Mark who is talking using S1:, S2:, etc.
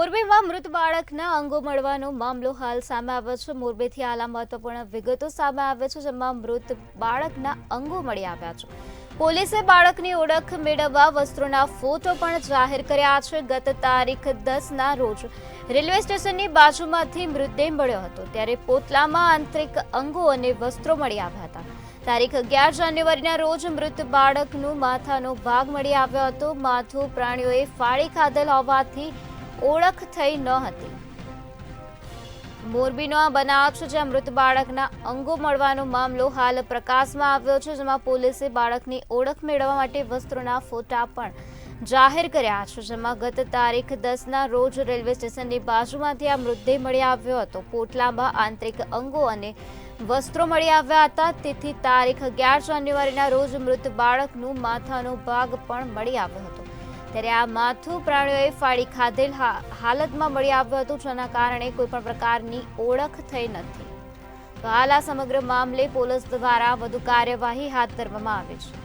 S1: મોરબીમાં મૃત બાળકના અંગો મળવાનો મામલો હાલ સામે આવ્યો છે। મોરબીથી હાલ મહત્વપૂર્ણ વિગતો સામે આવે છે, જેમાં મૃત બાળકના અંગો મળી આવ્યા છે। પોલીસે બાળકની ઓળખ મેળવવા વસ્ત્રોના ફોટો પણ જાહેર કર્યા છે। ગત તારીખ 10ના રોજ રેલવે સ્ટેશનની બાજુમાંથી મૃતદેહ મળ્યો હતો, ત્યારે પોટલામાં આંતરિક અંગો અને વસ્ત્રો મળી આવ્યા હતા। તારીખ 11 જાન્યુઆરીના રોજ મૃત બાળકનું માથાનો ભાગ મળી આવ્યો હતો। માથું પ્રાણીઓએ ફાડી ખાધેલ હોવાથી ઓળખ થઈ ન હતી। મોરબીનો આ બનાવ છે, જ્યાં મૃત બાળકના અંગો મળવાનો મામલો હાલ પ્રકાશમાં આવ્યો છે, જેમાં પોલીસે બાળકની ઓળખ મેળવવા માટે વસ્ત્રોના ફોટા પણ જાહેર કર્યા છે, જેમાં ગત તારીખ 10ના રોજ રેલવે સ્ટેશનની બાજુમાંથી આ મૃતદેહ મળી આવ્યો હતો। પોટલામાં આંતરિક અંગો અને વસ્ત્રો મળી આવ્યા હતા। તેથી તારીખ 11 જાન્યુઆરીના રોજ મૃત બાળકનું માથાનો ભાગ પણ મળી આવ્યો હતો, ત્યારે આ માથું પ્રાણીઓએ ફાડી ખાધેલ હાલતમાં મળી આવ્યું હતું, જેના કારણે કોઈપણ પ્રકારની ઓળખ થઈ નથી। તો હાલ આ સમગ્ર મામલે પોલીસ દ્વારા વધુ કાર્યવાહી હાથ ધરવામાં આવી છે।